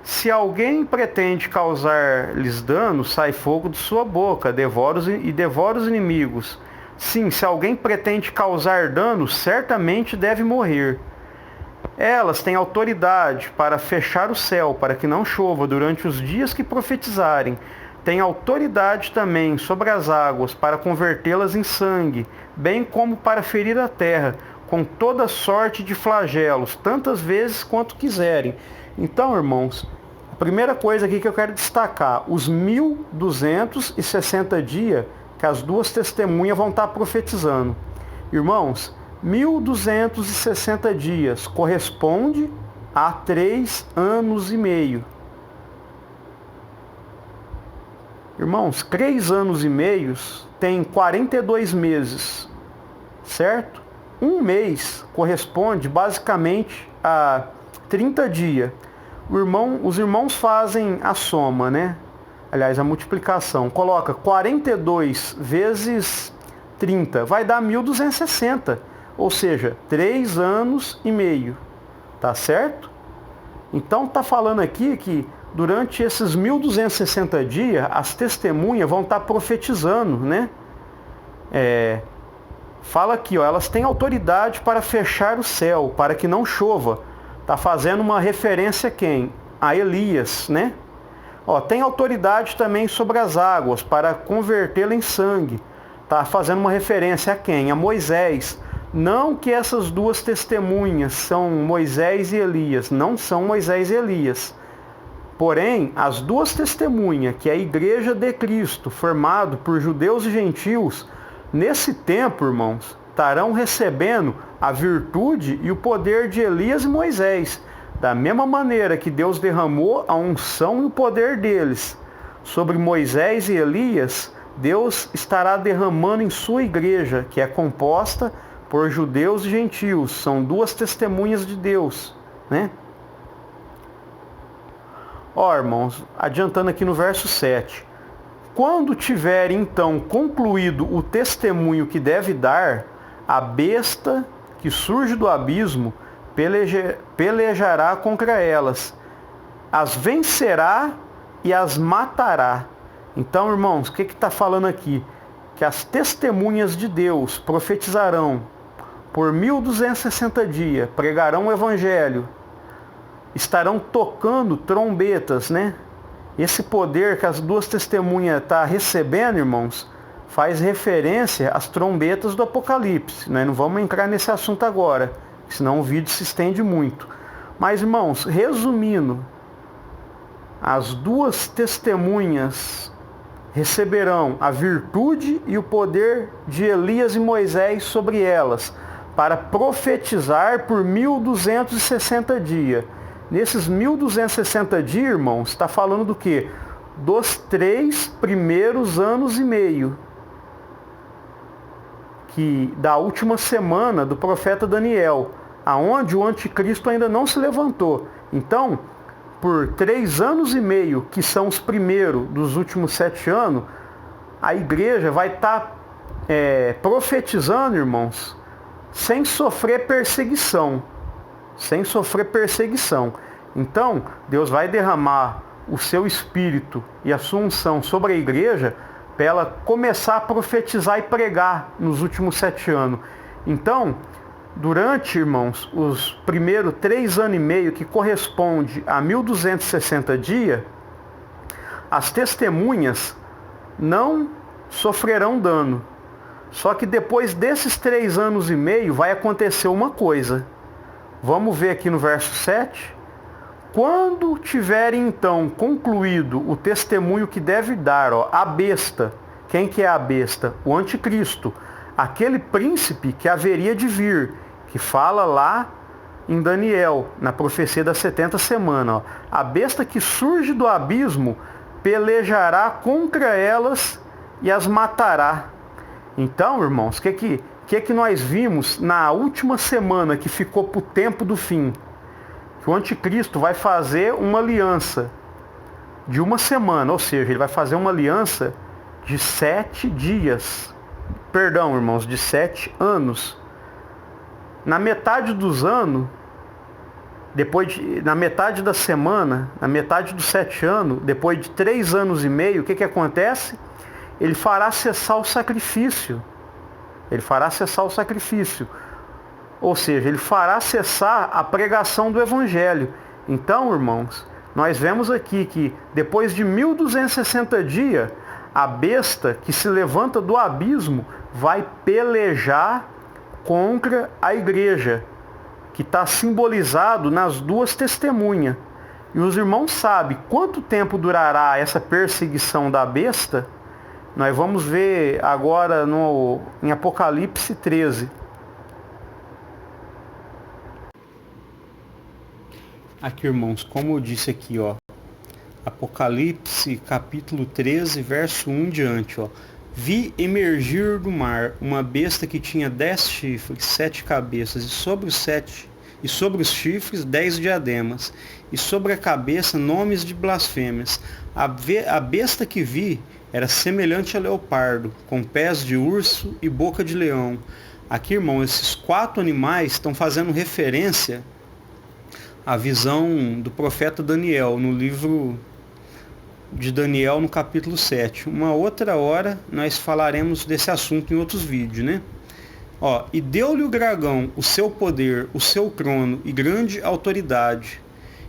Se alguém pretende causar-lhes dano, sai fogo de sua boca, devora os inimigos. Sim, se alguém pretende causar dano, certamente deve morrer. Elas têm autoridade para fechar o céu, para que não chova durante os dias que profetizarem. Têm autoridade também sobre as águas, para convertê-las em sangue, bem como para ferir a terra, com toda sorte de flagelos, tantas vezes quanto quiserem. Então, irmãos, a primeira coisa aqui que eu quero destacar, os 1260 dias que as duas testemunhas vão estar profetizando. Irmãos, 1260 dias corresponde a 3 anos e meio. Irmãos, 3 anos e meio tem 42 meses, certo? Um mês corresponde basicamente a 30 dias. Os irmãos fazem a soma, né? Aliás, a multiplicação. Coloca 42 vezes 30, vai dar 1260. Ou seja, 3 anos e meio. Tá certo? Então tá falando aqui que durante esses 1260 dias, as testemunhas vão estar profetizando, né? Fala aqui, ó, elas têm autoridade para fechar o céu, para que não chova. Está fazendo uma referência a quem? A Elias, né? Ó, tem autoridade também sobre as águas, para convertê-la em sangue. Está fazendo uma referência a quem? A Moisés. Não que essas duas testemunhas são Moisés e Elias. Não são Moisés e Elias. Porém, as duas testemunhas, que é a igreja de Cristo, formado por judeus e gentios, nesse tempo, irmãos, estarão recebendo a virtude e o poder de Elias e Moisés. Da mesma maneira que Deus derramou a unção e o poder deles sobre Moisés e Elias, Deus estará derramando em sua igreja, que é composta por judeus e gentios. São duas testemunhas de Deus, né? Ó, irmãos, adiantando aqui no verso 7. Quando tiver então concluído o testemunho que deve dar, a besta que surge do abismo pelejará contra elas, as vencerá e as matará. Então, irmãos, o que está falando aqui? Que as testemunhas de Deus profetizarão por 1260 dias, pregarão o evangelho, estarão tocando trombetas, né? Esse poder que as duas testemunhas estão recebendo, irmãos, faz referência às trombetas do Apocalipse. Nós não vamos entrar nesse assunto agora, senão o vídeo se estende muito. Mas, irmãos, resumindo, as duas testemunhas receberão a virtude e o poder de Elias e Moisés sobre elas, para profetizar por 1260 dias. Nesses 1260 dias, irmãos, está falando do quê? Dos 3 primeiros anos e meio da última semana do profeta Daniel, aonde o anticristo ainda não se levantou. Então, por 3 anos e meio, que são os primeiros dos últimos 7 anos, a igreja vai estar profetizando, irmãos, sem sofrer perseguição. Sem sofrer perseguição. Então, Deus vai derramar o seu Espírito e a sua unção sobre a igreja para ela começar a profetizar e pregar nos últimos 7 anos. Então, durante, irmãos, os primeiros 3 anos e meio, que corresponde a 1260 dias, as testemunhas não sofrerão dano. Só que depois desses 3 anos e meio vai acontecer uma coisa. Vamos ver aqui no verso 7. Quando tiverem então concluído o testemunho que deve dar, a besta. Quem que é a besta? O anticristo. Aquele príncipe que haveria de vir, que fala lá em Daniel, na profecia das 70 semanas. A besta que surge do abismo pelejará contra elas e as matará. Então, irmãos, o que nós vimos na última semana que ficou para o tempo do fim? Que o anticristo vai fazer uma aliança de uma semana, ou seja, ele vai fazer uma aliança de 7 dias. Perdão, irmãos, de 7 anos. Na metade dos anos, na metade da semana, na metade dos 7 anos, depois de 3 anos e meio, o que acontece? Ele fará cessar o sacrifício. Ele fará cessar o sacrifício. Ou seja, ele fará cessar a pregação do Evangelho. Então, irmãos, nós vemos aqui que depois de 1260 dias, a besta que se levanta do abismo vai pelejar contra a igreja, que está simbolizado nas 2 testemunhas. E os irmãos sabem quanto tempo durará essa perseguição da besta. Nós vamos ver agora em Apocalipse 13. Aqui, irmãos, como eu disse aqui, Apocalipse capítulo 13, verso 1 diante, Vi emergir do mar uma besta que tinha 10 chifres, 7 cabeças, e sobre os chifres 10 diademas, e sobre a cabeça nomes de blasfêmias. A besta que vi era semelhante a leopardo, com pés de urso e boca de leão. Aqui, irmão, esses 4 animais estão fazendo referência à visão do profeta Daniel, no livro de Daniel, no capítulo 7. Uma outra hora nós falaremos desse assunto em outros vídeos, né? E deu-lhe o dragão o seu poder, o seu trono e grande autoridade.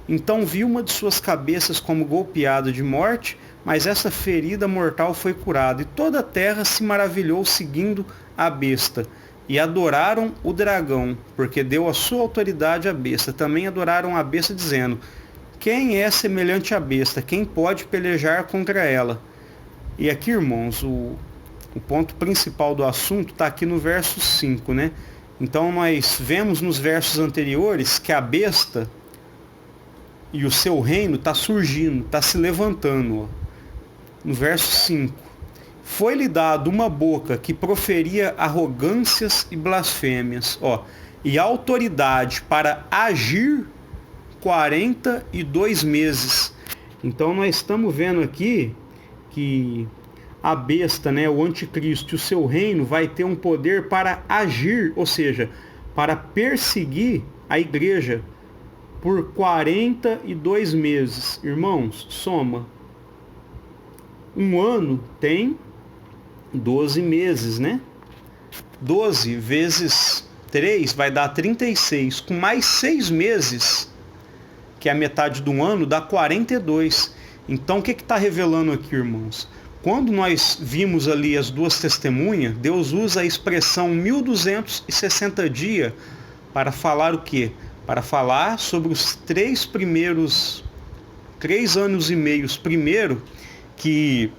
Então vi uma de suas cabeças como golpeada de morte, mas essa ferida mortal foi curada, e toda a terra se maravilhou seguindo a besta. E adoraram o dragão, porque deu a sua autoridade à besta. Também adoraram a besta, dizendo: quem é semelhante à besta? Quem pode pelejar contra ela? E aqui, irmãos, o ponto principal do assunto está aqui no verso 5, né? Então nós vemos nos versos anteriores que a besta e o seu reino está surgindo, está se levantando. No verso 5. Foi-lhe dado uma boca que proferia arrogâncias e blasfêmias, e autoridade para agir 42 meses. Então nós estamos vendo aqui que a besta, né, o anticristo e o seu reino vai ter um poder para agir, ou seja, para perseguir a igreja por 42 meses. Irmãos, soma. Um ano tem 12 meses, né? 12 vezes 3 vai dar 36. Com mais 6 meses, que é a metade do ano, dá 42. Então, o que está revelando aqui, irmãos? Quando nós vimos ali as 2 testemunhas, Deus usa a expressão 1260 dias para falar o quê? Para falar sobre os 3 anos e meio primeiro, que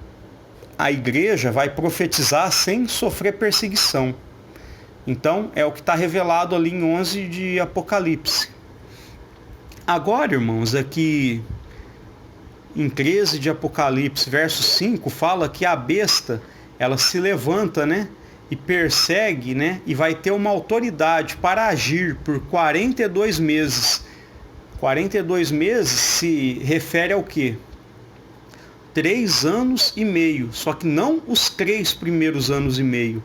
a igreja vai profetizar sem sofrer perseguição. Então, é o que está revelado ali em 11 de Apocalipse. Agora, irmãos, aqui em 13 de Apocalipse, verso 5, fala que a besta, ela se levanta, né? E persegue, né? E vai ter uma autoridade para agir por 42 meses. 42 meses se refere ao quê? 3 anos e meio. Só que não os 3 primeiros anos e meio.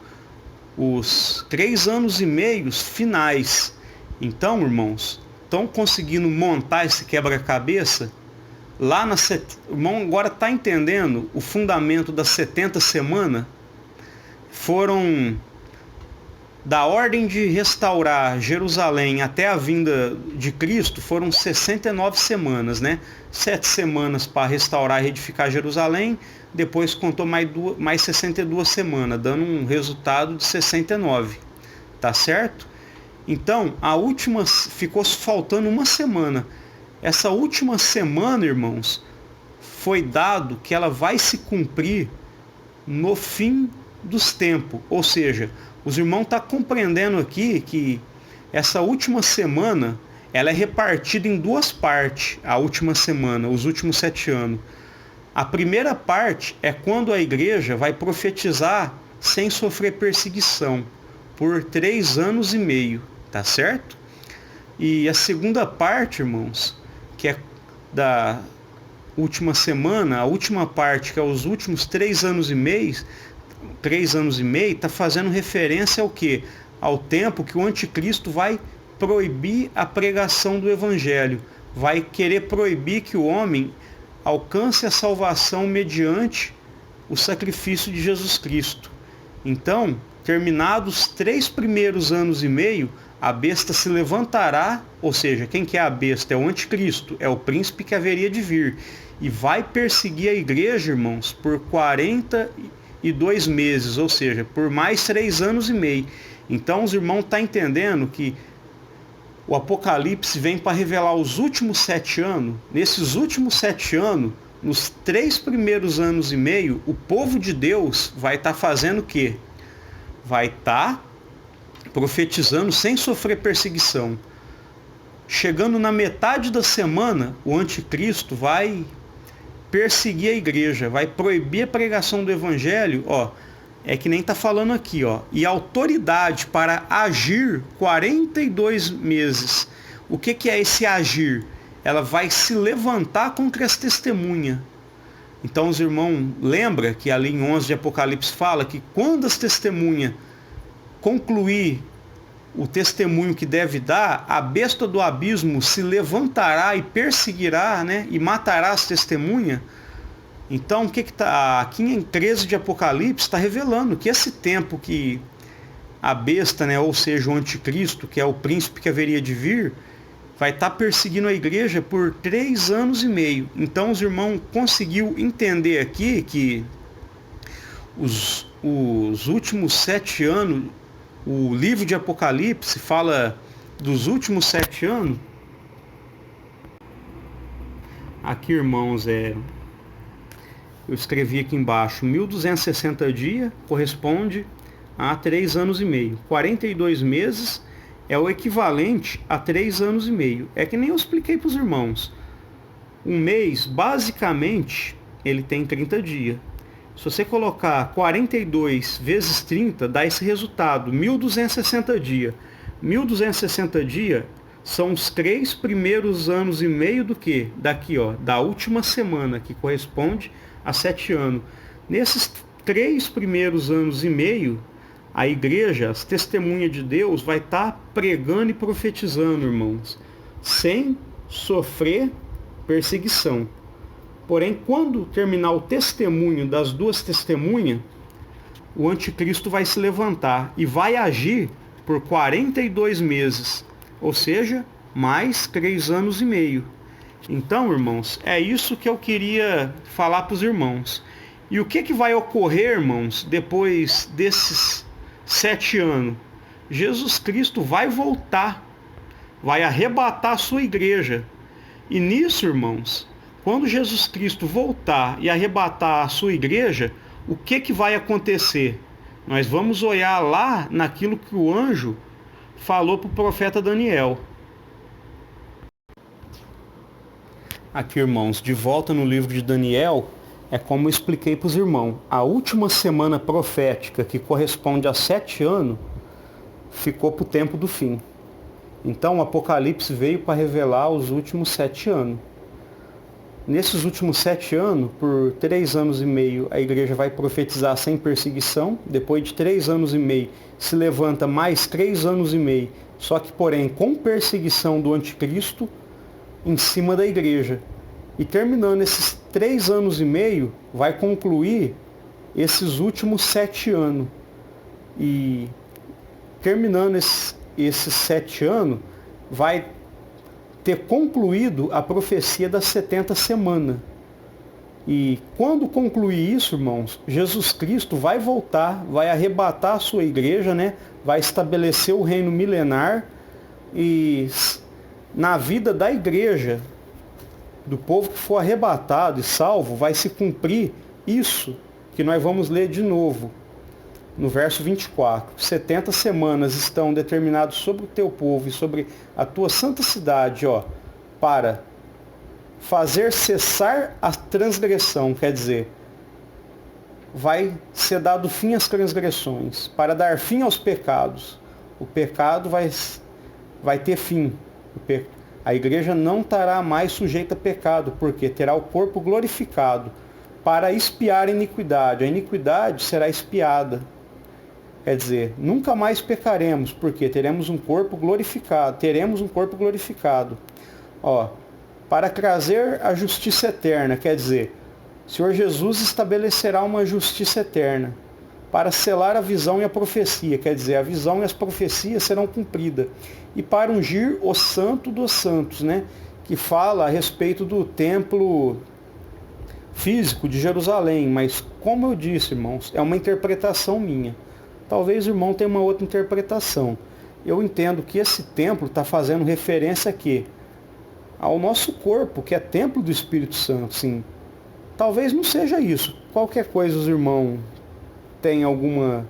Os 3 anos e meio finais. Então, irmãos, estão conseguindo montar esse quebra-cabeça? Lá na o irmão agora está entendendo o fundamento das 70 semanas? Foram da ordem de restaurar Jerusalém até a vinda de Cristo, foram 69 semanas, né? 7 semanas para restaurar e reedificar Jerusalém, depois contou mais 62 semanas, dando um resultado de 69, tá certo? Então, a última ficou faltando uma semana. Essa última semana, irmãos, foi dado que ela vai se cumprir no fim dos tempos. Ou seja, os irmãos estão compreendendo aqui que essa última semana ela é repartida em 2 partes. A última semana, os últimos 7 anos. A primeira parte é quando a igreja vai profetizar sem sofrer perseguição por 3 anos e meio, tá certo? E a segunda parte, irmãos, que é da última semana, a última parte, que é os últimos 3 anos e meio, está fazendo referência ao quê? Ao tempo que o anticristo vai proibir a pregação do evangelho, vai querer proibir que o homem alcance a salvação mediante o sacrifício de Jesus Cristo. Então, terminados os 3 primeiros anos e meio, a besta se levantará, ou seja, quem que é a besta? É o anticristo, é o príncipe que haveria de vir, e vai perseguir a igreja, irmãos, por 42 meses, ou seja, por mais 3 anos e meio. Então os irmãos estão entendendo que o Apocalipse vem para revelar os últimos 7 anos. Nesses últimos 7 anos, nos 3 primeiros anos e meio, o povo de Deus vai estar fazendo o quê? Vai estar profetizando sem sofrer perseguição. Chegando na metade da semana, o anticristo vai perseguir a igreja, vai proibir a pregação do evangelho, é que nem está falando aqui, e autoridade para agir 42 meses. O que é esse agir? Ela vai se levantar contra as testemunhas. Então os irmãos lembram que ali em 11 de Apocalipse fala que quando as testemunhas concluir o testemunho que deve dar, a besta do abismo se levantará e perseguirá, né, e matará as testemunhas. Então, o que está aqui em 13 de Apocalipse está revelando que esse tempo que a besta, né, ou seja, o anticristo, que é o príncipe que haveria de vir, vai estar perseguindo a igreja por 3 anos e meio. Então, os irmãos conseguiu entender aqui que os últimos 7 anos, o livro de Apocalipse fala dos últimos 7 anos. Aqui, irmãos, eu escrevi aqui embaixo, 1260 dias corresponde a 3 anos e meio. 42 meses é o equivalente a 3 anos e meio. É que nem eu expliquei para os irmãos. Um mês, basicamente, ele tem 30 dias. Se você colocar 42 vezes 30, dá esse resultado, 1260 dias. 1260 dias são os 3 primeiros anos e meio do quê? Daqui, da última semana, que corresponde a 7 anos. Nesses 3 primeiros anos e meio, a igreja, as testemunhas de Deus, vai estar pregando e profetizando, irmãos, sem sofrer perseguição. Porém, quando terminar o testemunho das 2 testemunhas, o anticristo vai se levantar e vai agir por 42 meses, ou seja, mais 3 anos e meio. Então, irmãos, é isso que eu queria falar para os irmãos. E o que vai ocorrer, irmãos, depois desses 7 anos? Jesus Cristo vai voltar, vai arrebatar a sua igreja. E nisso, irmãos, quando Jesus Cristo voltar e arrebatar a sua igreja, o que vai acontecer? Nós vamos olhar lá naquilo que o anjo falou para o profeta Daniel. Aqui, irmãos, de volta no livro de Daniel, é como eu expliquei para os irmãos. A última semana profética, que corresponde a 7 anos, ficou para o tempo do fim. Então o Apocalipse veio para revelar os últimos 7 anos. Nesses últimos 7 anos, por 3 anos e meio, a igreja vai profetizar sem perseguição. Depois de 3 anos e meio, se levanta mais 3 anos e meio, só que, porém, com perseguição do anticristo em cima da igreja. E terminando esses 3 anos e meio, vai concluir esses últimos 7 anos. E terminando esses 7 anos, vai ter concluído a profecia das 70 semanas. E quando concluir isso, irmãos, Jesus Cristo vai voltar, vai arrebatar a sua igreja, né? Vai estabelecer o reino milenar, e na vida da igreja, do povo que for arrebatado e salvo, vai se cumprir isso que nós vamos ler de novo no verso 24. 70 semanas estão determinadas sobre o teu povo e sobre a tua santa cidade, para fazer cessar a transgressão, quer dizer, vai ser dado fim às transgressões, para dar fim aos pecados. O pecado vai ter fim. A igreja não estará mais sujeita a pecado, porque terá o corpo glorificado para expiar a iniquidade. A iniquidade será expiada. Quer dizer, nunca mais pecaremos, porque teremos um corpo glorificado. Para trazer a justiça eterna, quer dizer, o Senhor Jesus estabelecerá uma justiça eterna para selar a visão e a profecia, quer dizer, a visão e as profecias serão cumpridas. E para ungir o santo dos santos, né, que fala a respeito do templo físico de Jerusalém, mas como eu disse, irmãos, é uma interpretação minha. Talvez o irmão tenha uma outra interpretação. Eu entendo que esse templo está fazendo referência aqui ao nosso corpo, que é templo do Espírito Santo, sim. Talvez não seja isso. Qualquer coisa os irmãos têm alguma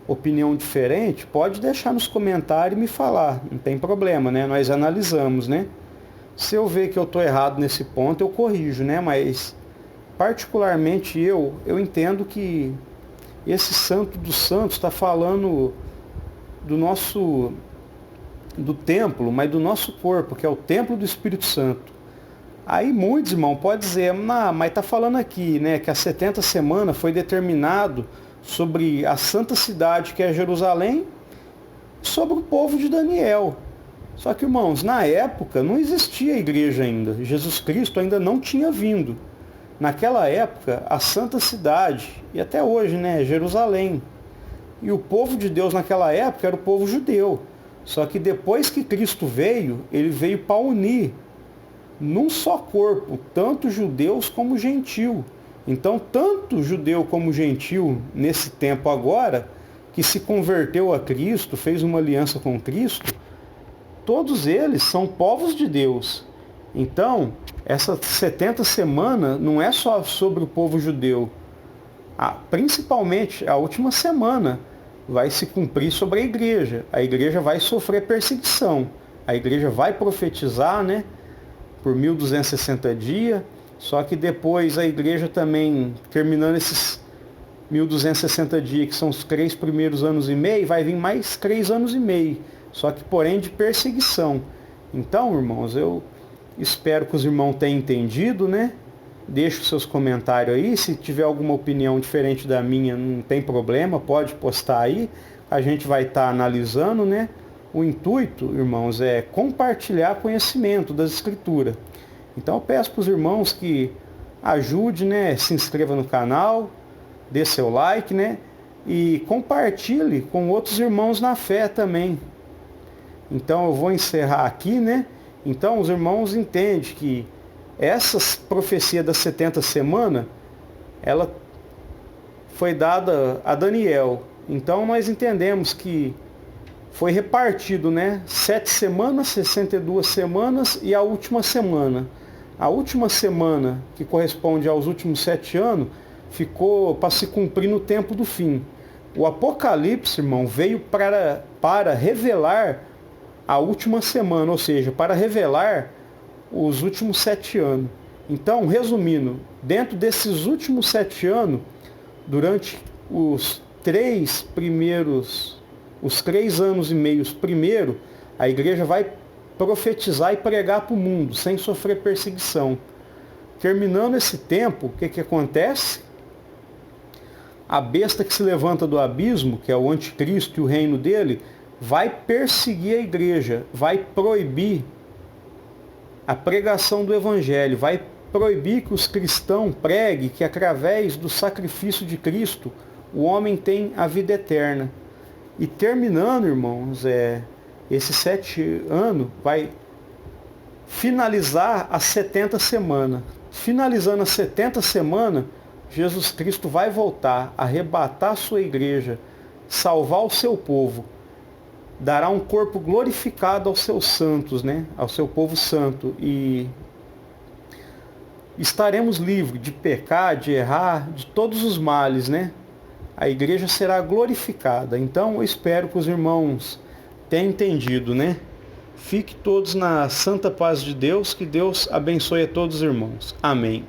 opinião diferente, pode deixar nos comentários e me falar. Não tem problema, né? Nós analisamos, né? Se eu ver que eu estou errado nesse ponto, eu corrijo, né? Mas particularmente eu entendo que esse santo dos santos está falando do templo, mas do nosso corpo, que é o templo do Espírito Santo. Aí muitos, irmão, podem dizer, mas está falando aqui, né, que as 70 semanas foi determinado sobre a santa cidade que é Jerusalém, sobre o povo de Daniel. Só que, irmãos, na época não existia igreja ainda. Jesus Cristo ainda não tinha vindo. Naquela época, a santa cidade, e até hoje, né, Jerusalém. E o povo de Deus naquela época era o povo judeu. Só que depois que Cristo veio, ele veio para unir num só corpo, tanto judeus como gentil. Então, tanto judeu como gentil, nesse tempo agora, que se converteu a Cristo, fez uma aliança com Cristo, todos eles são povos de Deus. Então, essas 70 semanas não é só sobre o povo judeu. Principalmente a última semana vai se cumprir sobre a igreja. A igreja vai sofrer perseguição. A igreja vai profetizar, né, por 1260 dias. Só que depois a igreja também, terminando esses 1260 dias, que são os 3 primeiros anos e meio, vai vir mais 3 anos e meio. Só que, porém, de perseguição. Então, irmãos, eu espero que os irmãos tenham entendido, né? Deixe os seus comentários aí. Se tiver alguma opinião diferente da minha, não tem problema, pode postar aí. A gente vai estar analisando, né? O intuito, irmãos, é compartilhar conhecimento das Escrituras. Então eu peço para os irmãos que ajude, né? Se inscreva no canal, dê seu like, né? E compartilhe com outros irmãos na fé também. Então eu vou encerrar aqui, né? Então os irmãos entendem que essas profecias das 70 semanas, ela foi dada a Daniel. Então nós entendemos que foi repartido, né? 7 semanas, 62 semanas e a última semana. A última semana, que corresponde aos últimos 7 anos, ficou para se cumprir no tempo do fim. O Apocalipse, irmão, veio para revelar a última semana, ou seja, para revelar os últimos 7 anos. Então, resumindo, dentro desses últimos 7 anos, durante os 3 anos e meios primeiro, a igreja vai profetizar e pregar para o mundo, sem sofrer perseguição. Terminando esse tempo, o que acontece? A besta que se levanta do abismo, que é o anticristo e o reino dele, vai perseguir a igreja, vai proibir a pregação do evangelho, vai proibir que os cristãos preguem que através do sacrifício de Cristo o homem tem a vida eterna. E terminando, irmãos, esses 7 anos vai finalizar as 70 semanas. Finalizando as 70 semanas, Jesus Cristo vai voltar, arrebatar a sua igreja, salvar o seu povo, dará um corpo glorificado aos seus santos, né? Ao seu povo santo, e estaremos livres de pecar, de errar, de todos os males, né? A igreja será glorificada. Então eu espero que os irmãos tenham entendido, né? Fique todos na santa paz de Deus, que Deus abençoe a todos os irmãos. Amém.